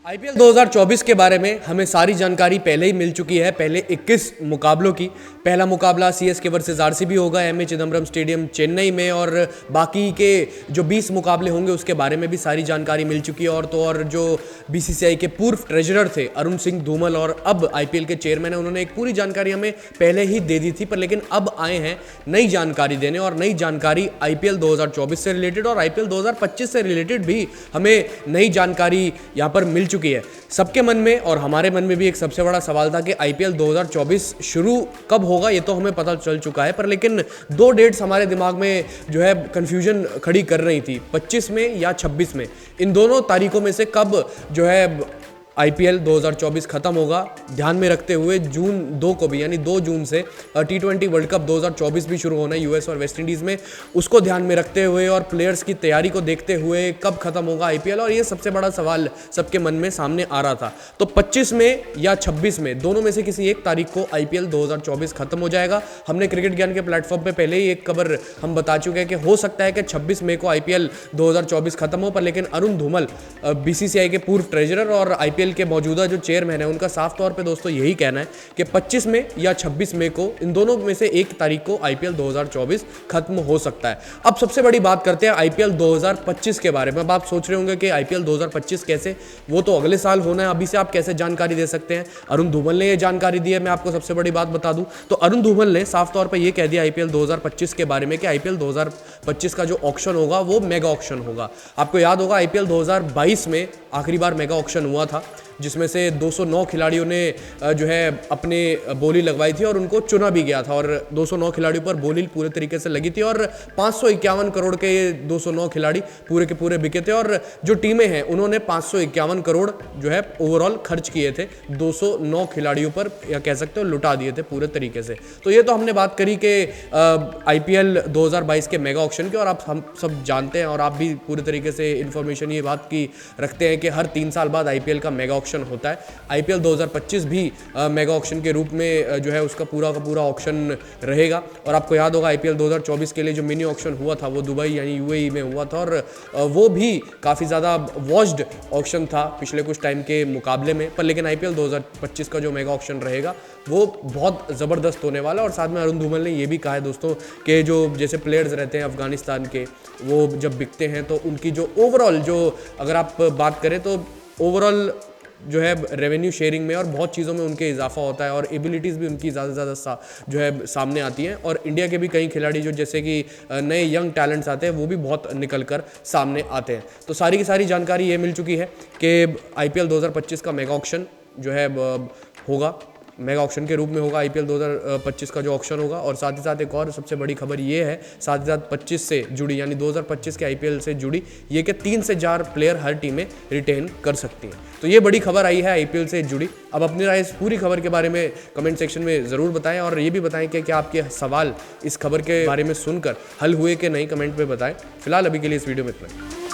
IPL 2024 के बारे में हमें सारी जानकारी पहले ही मिल चुकी है। पहले 21 मुकाबलों की पहला मुकाबला सीएसके वर्सेस आरसीबी होगा एमए चिदम्बरम स्टेडियम चेन्नई में, और बाकी के जो 20 मुकाबले होंगे उसके बारे में भी सारी जानकारी मिल चुकी है। और जो बीसीसीआई के पूर्व ट्रेजरर थे अरुण सिंह धूमल और अब आईपीएल के चेयरमैन है, उन्होंने एक पूरी जानकारी हमें पहले ही दे दी थी, पर लेकिन अब आए हैं नई जानकारी देने। और नई जानकारी आईपीएल 2024 से रिलेटेड और आईपीएल 2025 से रिलेटेड भी हमें नई जानकारी यहाँ पर मिल चुकी है। सबके मन में और हमारे मन में भी एक सबसे बड़ा सवाल था कि आईपीएल 2024 शुरू कब होगा, ये तो हमें पता चल चुका है, पर लेकिन दो डेट्स हमारे दिमाग में जो है कंफ्यूजन खड़ी कर रही थी, 25 में या 26 में। इन दोनों तारीखों में से कब जो है आईपीएल 2024 खत्म होगा, ध्यान में रखते हुए जून 2 को भी यानी 2 जून से T20 वर्ल्ड कप 2024 भी शुरू होना है यूएस और वेस्ट इंडीज़ में, उसको ध्यान में रखते हुए और प्लेयर्स की तैयारी को देखते हुए कब खत्म होगा आईपीएल, और ये सबसे बड़ा सवाल सबके मन में सामने आ रहा था। तो 25 में या 26 में दोनों में से किसी एक तारीख को आईपीएल 2024 खत्म हो जाएगा। हमने क्रिकेट ज्ञान के प्लेटफॉर्म पर पहले ही एक खबर हम बता चुके हैं कि हो सकता है कि 26 मई को आईपीएल 2024 खत्म हो, पर लेकिन अरुण धूमल बीसीसीआई के पूर्व ट्रेजरर और आईपीएल के मौजूदा जो चेयरमैन है उनका साफ तौर पे दोस्तों यही कहना है कि 25 में या 26 मई को इन दोनों में से एक तारीख को आईपीएल 2024 खत्म हो सकता है। अब सबसे बड़ी बात करते हैं आईपीएल 2025 के बारे में। अब आप सोच रहे होंगे कि आईपीएल 2025 कैसे, वो तो अगले साल होना है, अभी से आप कैसे जानकारी दे सकते हैं। अरुण धूमल ने ये जानकारी दी है, मैं आपको सबसे बड़ी बात बता दूं तो अरुण धूमल ने साफ तौर पर यह कह दिया आईपीएल 2025 के बारे में कि आईपीएल 2025 का जो ऑक्शन होगा वो मेगा ऑक्शन होगा। आपको याद होगा आईपीएल 2022 में आखिरी बार मेगा ऑक्शन हुआ था, जिसमें से 209 खिलाड़ियों ने जो है अपने बोली लगवाई थी और उनको चुना भी गया था, और 209 खिलाड़ियों पर बोली पूरे तरीके से लगी थी और 551 करोड़ के ये 209 खिलाड़ी पूरे के पूरे बिके थे। और जो टीमें हैं उन्होंने 551 करोड़ जो है ओवरऑल खर्च किए थे 209 खिलाड़ियों पर, या कह सकते हो लुटा दिए थे पूरे तरीके से। तो ये तो हमने बात करी कि आईपीएल 2022 के मेगा ऑक्शन की, और आप हम सब जानते हैं और आप भी पूरे तरीके से इन्फॉर्मेशन ये बात की रखते हैं कि हर 3 साल बाद आईपीएल का मेगा ऑक्शन होता है। आईपीएल 2025 भी मेगा ऑक्शन के रूप में जो है उसका पूरा का पूरा ऑक्शन रहेगा। और आपको याद होगा आईपीएल 2024 के लिए जो मिनी ऑक्शन हुआ था वो दुबई यानी यूएई में हुआ था, और वो भी काफ़ी ज़्यादा वॉच्ड ऑक्शन था पिछले कुछ टाइम के मुकाबले में। पर लेकिन आईपीएल 2025 का जो मेगा ऑक्शन रहेगा वो बहुत ज़बरदस्त होने वाला है। और साथ में अरुण धूमल ने ये भी कहा है दोस्तों कि जो जैसे प्लेयर्स रहते हैं अफगानिस्तान के, वो जब बिकते हैं तो उनकी जो ओवरऑल जो अगर आप बात करें तो ओवरऑल जो है रेवेन्यू शेयरिंग में और बहुत चीज़ों में उनके इजाफा होता है, और एबिलिटीज़ भी उनकी ज़्यादा से ज़्यादा जो है सामने आती हैं। और इंडिया के भी कई खिलाड़ी जो जैसे कि नए यंग टैलेंट्स आते हैं वो भी बहुत निकल कर सामने आते हैं। तो सारी की सारी जानकारी ये मिल चुकी है कि आईपीएल 2025 का मेगा ऑक्शन जो है होगा, मेगा ऑक्शन के रूप में होगा आईपीएल 2025 का जो ऑक्शन होगा। और साथ ही साथ एक और सबसे बड़ी खबर ये है साथ ही साथ 25 से जुड़ी यानी 2025 के आईपीएल से जुड़ी, ये कि 3 से 4 प्लेयर हर टीमें रिटेन कर सकती हैं। तो ये बड़ी खबर आई है आईपीएल से जुड़ी। अब अपनी राय इस पूरी खबर के बारे में कमेंट सेक्शन में ज़रूर बताएं, और ये भी बताएं कि क्या आपके सवाल इस खबर के बारे में सुनकर हल हुए कि नहीं, कमेंट में बताएं। फिलहाल अभी के लिए इस वीडियो में इतना ही।